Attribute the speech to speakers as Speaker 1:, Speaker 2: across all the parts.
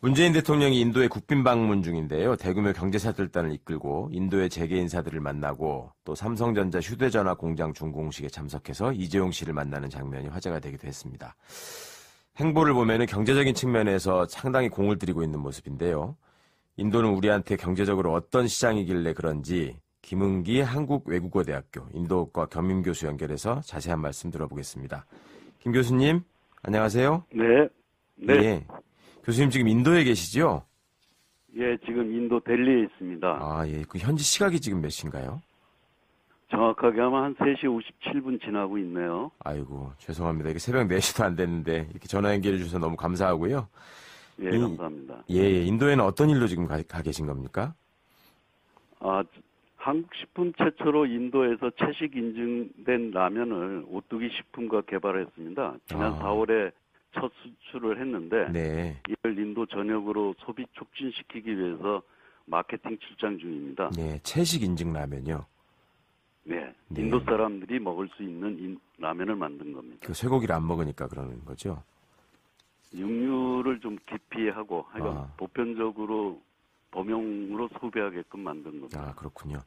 Speaker 1: 문재인 대통령이 인도에 국빈 방문 중인데요. 대규모 경제사들단을 이끌고 인도의 재계 인사들을 만나고 또 삼성전자 휴대전화 공장 준공식에 참석해서 이재용 씨를 만나는 장면이 화제가 되기도 했습니다. 행보를 보면은 경제적인 측면에서 상당히 공을 들이고 있는 모습인데요. 인도는 우리한테 경제적으로 어떤 시장이길래 그런지 김은기 한국외국어대학교 인도과 겸임교수 연결해서 자세한 말씀 들어보겠습니다. 김 교수님, 안녕하세요.
Speaker 2: 네. 네.
Speaker 1: 예. 교수님 지금 인도에 계시죠?
Speaker 2: 예, 지금 인도 델리에 있습니다.
Speaker 1: 아, 예. 그 현지 시각이 지금 몇 시인가요?
Speaker 2: 정확하게 하면 한 3시 57분 지나고 있네요.
Speaker 1: 아이고, 죄송합니다. 이게 새벽 4시도 안 됐는데 이렇게 전화 연결해 주셔서 너무 감사하고요.
Speaker 2: 예, 감사합니다.
Speaker 1: 예, 인도에는 어떤 일로 지금 가 계신 겁니까?
Speaker 2: 한국 식품 최초로 인도에서 채식 인증된 라면을 오뚜기 식품과 개발했습니다. 지난 4월에 첫 수출을 했는데
Speaker 1: 네.
Speaker 2: 이를 인도 전역으로 소비 촉진시키기 위해서 마케팅 출장 중입니다.
Speaker 1: 네, 채식 인증 라면요.
Speaker 2: 네,
Speaker 1: 네.
Speaker 2: 인도 사람들이 먹을 수 있는 라면을 만든 겁니다.
Speaker 1: 그 쇠고기를 안 먹으니까 그러는 거죠?
Speaker 2: 육류를 좀 기피하고 하여간 보편적으로 범용으로 소비하게끔 만든 겁니다.
Speaker 1: 아, 그렇군요.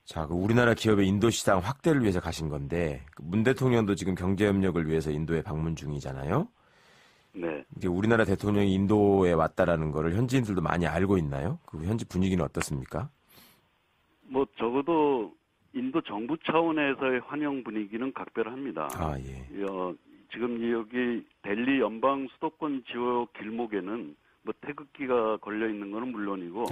Speaker 1: 자, 그 우리나라 기업의 인도 시장 확대를 위해서 가신 건데 문 대통령도 지금 경제 협력을 위해서 인도에 방문 중이잖아요.
Speaker 2: 네.
Speaker 1: 이게 우리나라 대통령이 인도에 왔다라는 거를 현지인들도 많이 알고 있나요? 그 현지 분위기는 어떻습니까?
Speaker 2: 뭐 적어도 인도 정부 차원에서의 환영 분위기는 각별합니다.
Speaker 1: 아, 예.
Speaker 2: 지금 여기 델리 연방 수도권 지역 길목에는 뭐 태극기가 걸려 있는 거는 물론이고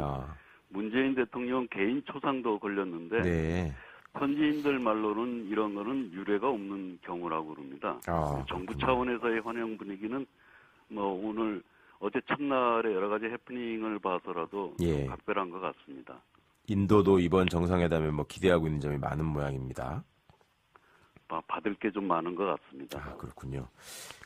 Speaker 2: 문재인 대통령 개인 초상도 걸렸는데
Speaker 1: 네.
Speaker 2: 현지인들 말로는 이런 거는 유례가 없는 경우라고 그럽니다. 정부 차원에서의 환영 분위기는 뭐 오늘 어제 첫날에 여러 가지 해프닝을 봐서라도 좀 각별한 것 같습니다.
Speaker 1: 인도도 이번 정상회담에 뭐 기대하고 있는 점이 많은 모양입니다.
Speaker 2: 받을 게 좀 많은 것 같습니다.
Speaker 1: 아, 그렇군요.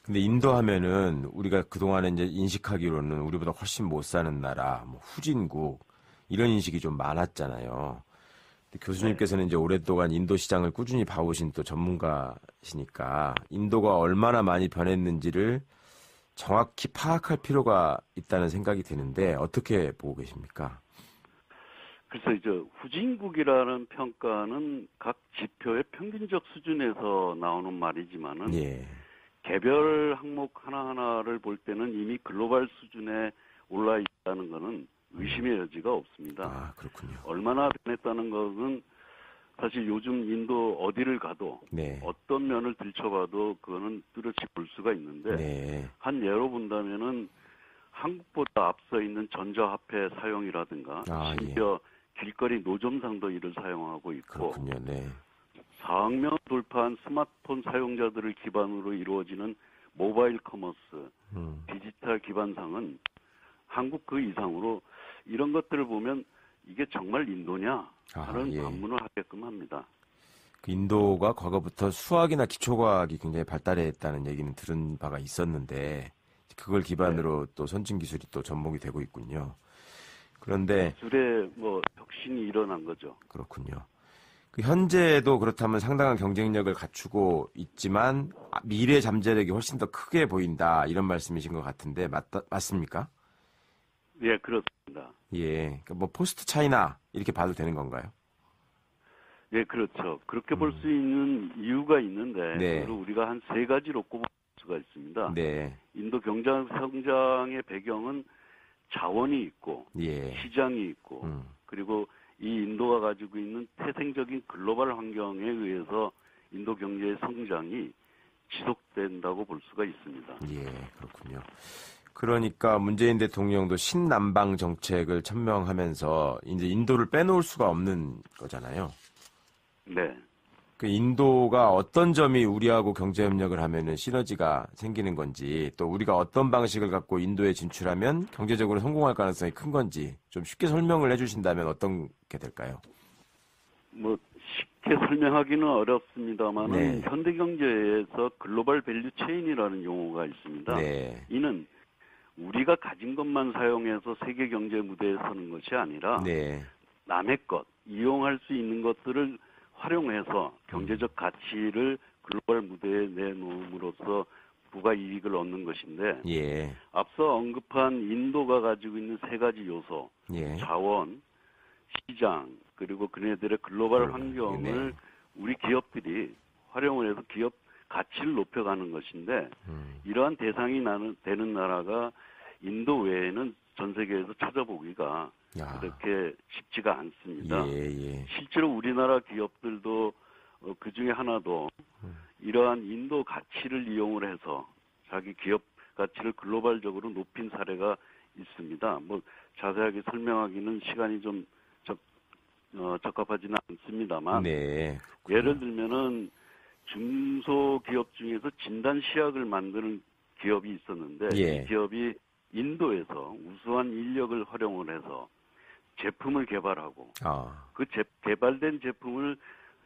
Speaker 1: 근데 인도 하면은 우리가 그동안에 이제 인식하기로는 우리보다 훨씬 못 사는 나라, 뭐 후진국 이런 인식이 좀 많았잖아요. 근데 교수님께서는 이제 오랫동안 인도 시장을 꾸준히 봐오신 또 전문가시니까 인도가 얼마나 많이 변했는지를 정확히 파악할 필요가 있다는 생각이 드는데 어떻게 보고 계십니까?
Speaker 2: 그래서 이제 후진국이라는 평가는 각 지표의 평균적 수준에서 나오는 말이지만은 개별 항목 하나하나를 볼 때는 이미 글로벌 수준에 올라 있다는 것은 의심의 여지가 없습니다.
Speaker 1: 아, 그렇군요.
Speaker 2: 얼마나 변했다는 것은 사실 요즘 인도 어디를 가도 어떤 면을 들춰봐도 그거는 뚜렷이 볼 수가 있는데 한 예로 본다면은 한국보다 앞서 있는 전자화폐 사용이라든가 심지어 길거리 노점상도 이를 사용하고 있고 4억 명 돌파한 스마트폰 사용자들을 기반으로 이루어지는 모바일 커머스, 디지털 기반상은 한국 그 이상으로 이런 것들을 보면 이게 정말 인도냐 하는 반문을 하게끔 합니다.
Speaker 1: 그 인도가 과거부터 수학이나 기초과학이 굉장히 발달했다는 얘기는 들은 바가 있었는데 그걸 기반으로 또 선진 기술이 또 접목이 되고 있군요. 그런데
Speaker 2: 기술의 뭐 혁신이 일어난 거죠.
Speaker 1: 그렇군요. 그 현재도 그렇다면 상당한 경쟁력을 갖추고 있지만 미래 잠재력이 훨씬 더 크게 보인다 이런 말씀이신 것 같은데 맞습니까?
Speaker 2: 예, 그렇습니다.
Speaker 1: 예, 그러니까 뭐 포스트 차이나 이렇게 봐도 되는 건가요?
Speaker 2: 예, 그렇죠. 그렇게 볼 수 있는 이유가 있는데 그걸 우리가 한 3가지로 꼽을 수가 있습니다. 인도 경제 성장의 배경은 자원이 있고 시장이 있고 그리고 이 인도가 가지고 있는 태생적인 글로벌 환경에 의해서 인도 경제의 성장이 지속된다고 볼 수가 있습니다.
Speaker 1: 예, 그렇군요. 그러니까 문재인 대통령도 신남방 정책을 천명하면서 이제 인도를 빼놓을 수가 없는 거잖아요.
Speaker 2: 네.
Speaker 1: 그 인도가 어떤 점이 우리하고 경제 협력을 하면은 시너지가 생기는 건지 또 우리가 어떤 방식을 갖고 인도에 진출하면 경제적으로 성공할 가능성이 큰 건지 좀 쉽게 설명을 해주신다면 어떤 게 될까요?
Speaker 2: 뭐 쉽게 설명하기는 어렵습니다만은 현대 경제에서 글로벌 밸류 체인이라는 용어가 있습니다. 이는 우리가 가진 것만 사용해서 세계 경제 무대에 서는 것이 아니라 남의 것, 이용할 수 있는 것들을 활용해서 경제적 가치를 글로벌 무대에 내놓음으로써 국가 이익을 얻는 것인데
Speaker 1: 예.
Speaker 2: 앞서 언급한 인도가 가지고 있는 세 가지 요소,
Speaker 1: 예.
Speaker 2: 자원, 시장, 그리고 그네들의 글로벌 환경을 우리 기업들이 활용을 해서 기업 가치를 높여가는 것인데 이러한 대상이 되는 나라가 인도 외에는 전 세계에서 찾아보기가 그렇게 쉽지가 않습니다. 실제로 우리나라 기업들도 그 중에 하나도 이러한 인도 가치를 이용을 해서 자기 기업 가치를 글로벌적으로 높인 사례가 있습니다. 뭐 자세하게 설명하기는 시간이 좀 적합하지는 않습니다만
Speaker 1: 네,
Speaker 2: 예를 들면은 중소기업 중에서 진단 시약을 만드는 기업이 있었는데 이 기업이 인도에서 우수한 인력을 활용을 해서 제품을 개발하고 그 개발된 제품을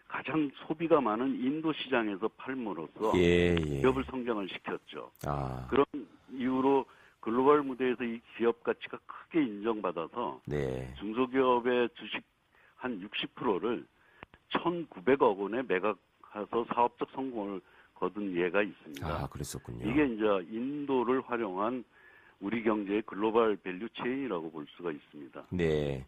Speaker 2: 가장 소비가 많은 인도 시장에서 팔므로써 기업을 성장을 시켰죠. 그런 이유로 글로벌 무대에서 이 기업 가치가 크게 인정받아서 중소기업의 주식 한 60%를 1,900억 원에 매각해서 사업적 성공을 거둔 예가 있습니다.
Speaker 1: 그랬었군요.
Speaker 2: 이게 이제 인도를 활용한 우리 경제의 글로벌 밸류 체인이라고 볼 수가 있습니다.
Speaker 1: 네,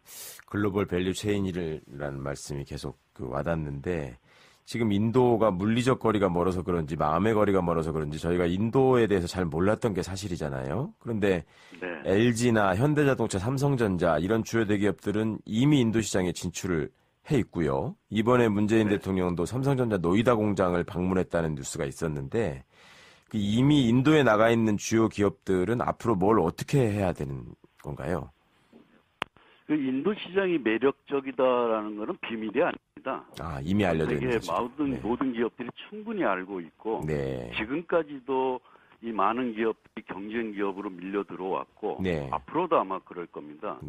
Speaker 1: 글로벌 밸류 체인이라는 말씀이 계속 와닿는데 지금 인도가 물리적 거리가 멀어서 그런지 마음의 거리가 멀어서 그런지 저희가 인도에 대해서 잘 몰랐던 게 사실이잖아요. 그런데 LG나 현대자동차, 삼성전자 이런 주요 대기업들은 이미 인도 시장에 진출을 해 있고요. 이번에 문재인 대통령도 삼성전자 노이다 공장을 방문했다는 뉴스가 있었는데 이미 인도에 나가 있는 주요 기업들은 앞으로 뭘 어떻게 해야 되는 건가요?
Speaker 2: 그 인도 시장이 매력적이다라는 것은 비밀이 아닙니다.
Speaker 1: 이미 알려져 있는
Speaker 2: 사실. 모든 기업들이 충분히 알고 있고 지금까지도 이 많은 기업들이 경쟁 기업으로 밀려 들어왔고 앞으로도 아마 그럴 겁니다.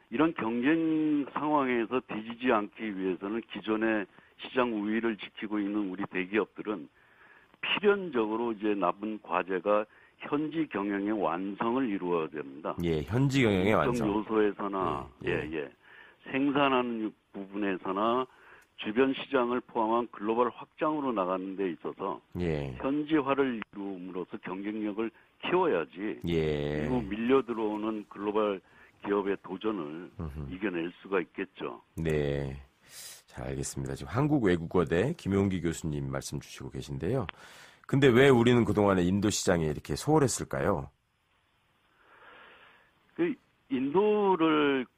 Speaker 2: 이런 경쟁 상황에서 뒤지지 않기 위해서는 기존의 시장 우위를 지키고 있는 우리 대기업들은 필연적으로 이제 남은 과제가 현지 경영의 완성을 이루어야 됩니다.
Speaker 1: 현지 경영의 완성.
Speaker 2: 요소에서나 생산하는 부분에서나 주변 시장을 포함한 글로벌 확장으로 나가는 데 있어서 현지화를 이루므로써 경쟁력을 키워야지 그리고 밀려 들어오는 글로벌 기업의 도전을 이겨낼 수가 있겠죠.
Speaker 1: 네. 잘 알겠습니다. 지금 한국외국어대 김용기 교수님 말씀 주시고 계신데요. 근데 왜 우리는 그동안에 인도 시장에 이렇게 소홀했을까요?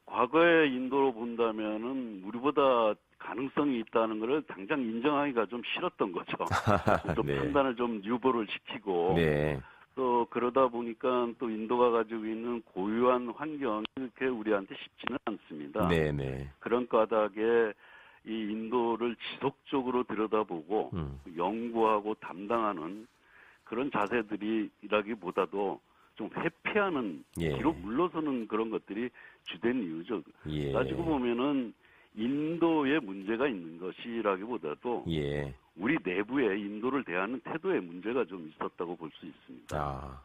Speaker 2: 과거의 인도로 본다면은 우리보다 가능성이 있다는 것을 당장 인정하기가 좀 싫었던 거죠. 좀 판단을 좀 유보를 시키고 또 그러다 보니까 또 인도가 가지고 있는 고유한 환경이 그렇게 우리한테 쉽지는 않습니다. 그런 까닭에 이 인도를 지속적으로 들여다보고 연구하고 담당하는 그런 자세들이라기보다도 좀 회피하는 뒤로 물러서는 그런 것들이 주된 이유죠. 따지고 보면은 인도에 문제가 있는 것이라기보다도 우리 내부에 인도를 대하는 태도에 문제가 좀 있었다고 볼 수 있습니다.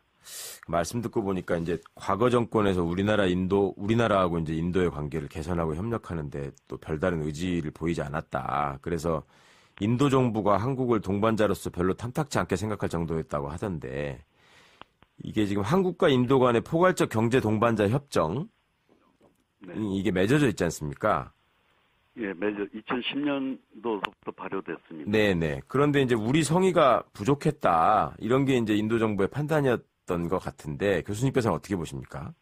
Speaker 1: 말씀 듣고 보니까 이제 과거 정권에서 우리나라하고 이제 인도의 관계를 개선하고 협력하는데 또 별다른 의지를 보이지 않았다. 그래서 인도 정부가 한국을 동반자로서 별로 탐탁치 않게 생각할 정도였다고 하던데 이게 지금 한국과 인도 간의 포괄적 경제 동반자 협정 이게 맺어져 있지 않습니까?
Speaker 2: 2010년도부터 발효됐습니다.
Speaker 1: 그런데 이제 우리 성의가 부족했다. 이런 게 이제 인도 정부의 판단이었던 것 같은데 교수님께서는 어떻게 보십니까?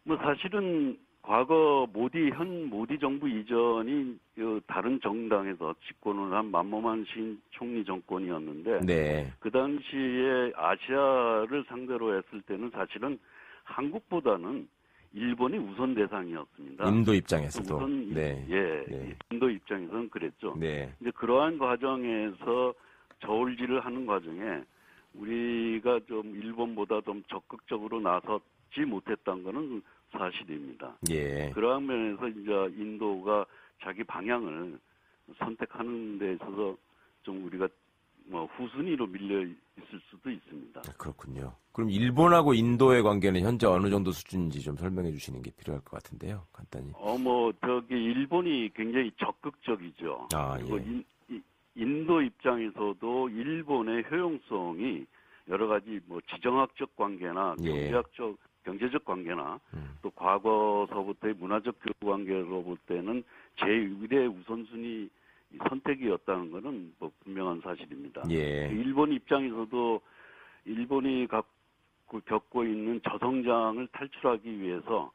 Speaker 2: 사실은 과거 현 모디 정부 이전이 다른 정당에서 집권을 한 만모만 신 총리 정권이었는데 그 당시에 아시아를 상대로 했을 때는 사실은 한국보다는 일본이 우선 대상이었습니다.
Speaker 1: 인도 입장에서도.
Speaker 2: 인도 입장에서는 그랬죠. 근데 그러한 과정에서 저울질을 하는 과정에 우리가 좀 일본보다 좀 적극적으로 나섰지 못했던 것은 사실입니다. 그러한 면에서 이제 인도가 자기 방향을 선택하는 데 있어서 좀 우리가 후순위로 밀려 있을 수도 있습니다.
Speaker 1: 그렇군요. 그럼 일본하고 인도의 관계는 현재 어느 정도 수준인지 좀 설명해 주시는 게 필요할 것 같은데요. 간단히.
Speaker 2: 일본이 굉장히 적극적이죠. 인도 입장에서도 일본의 효용성이 여러 가지 뭐 지정학적 관계나 경제적 관계나 또 과거서부터의 문화적 교류 관계로 볼 때는 제1의 우선순위 선택이었다는 것은 뭐 분명한 사실입니다.
Speaker 1: 예.
Speaker 2: 일본 입장에서도 일본이 겪고 있는 저성장을 탈출하기 위해서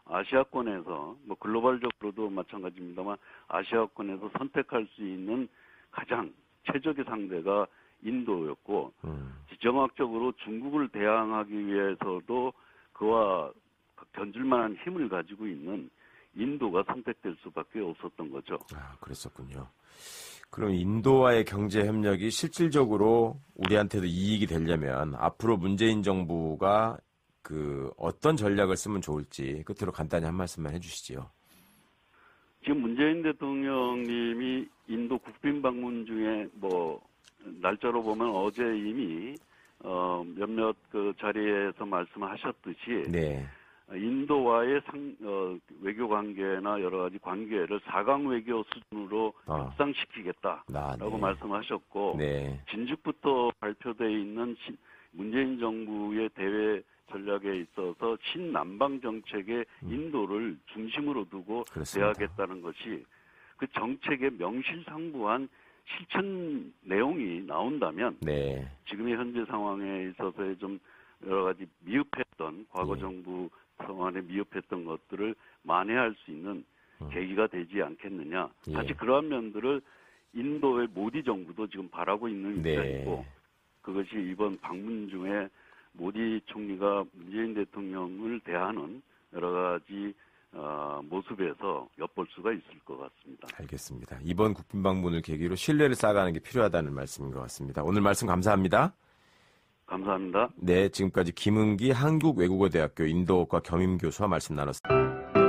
Speaker 2: 아시아권에서 뭐 글로벌적으로도 마찬가지입니다만 아시아권에서 선택할 수 있는 가장 최적의 상대가 인도였고 지정학적으로 중국을 대항하기 위해서도 그와 견줄 만한 힘을 가지고 있는 인도가 선택될 수밖에 없었던 거죠.
Speaker 1: 아, 그랬었군요. 그럼 인도와의 경제 협력이 실질적으로 우리한테도 이익이 되려면 앞으로 문재인 정부가 어떤 전략을 쓰면 좋을지 끝으로 간단히 한 말씀만 해주시지요.
Speaker 2: 지금 문재인 대통령님이 인도 국빈 방문 중에 뭐 날짜로 보면 어제 이미 몇몇 그 자리에서 말씀하셨듯이
Speaker 1: 네.
Speaker 2: 인도와의 외교 관계나 여러 가지 관계를 4강 외교 수준으로 확장시키겠다라고
Speaker 1: 네.
Speaker 2: 말씀하셨고
Speaker 1: 네.
Speaker 2: 진즉부터 발표되어 있는 문재인 정부의 대외 전략에 있어서 친남방 정책의 인도를 중심으로 두고 대하겠다는 것이 그 정책의 명실상부한 실천 내용이 나온다면
Speaker 1: 네.
Speaker 2: 지금의 현재 상황에 있어서의 좀 여러 가지 미흡했던 과거 정부 상황에 미흡했던 것들을 만회할 수 있는 계기가 되지 않겠느냐. 사실 그러한 면들을 인도의 모디 정부도 지금 바라고 있는 입장이고 그것이 이번 방문 중에 모디 총리가 문재인 대통령을 대하는 여러 가지 모습에서 엿볼 수가 있을 것 같습니다.
Speaker 1: 알겠습니다. 이번 국빈 방문을 계기로 신뢰를 쌓아가는 게 필요하다는 말씀인 것 같습니다. 오늘 말씀 감사합니다.
Speaker 2: 감사합니다.
Speaker 1: 네, 지금까지 김은기 한국외국어대학교 인도어과 겸임교수와 말씀 나눴습니다.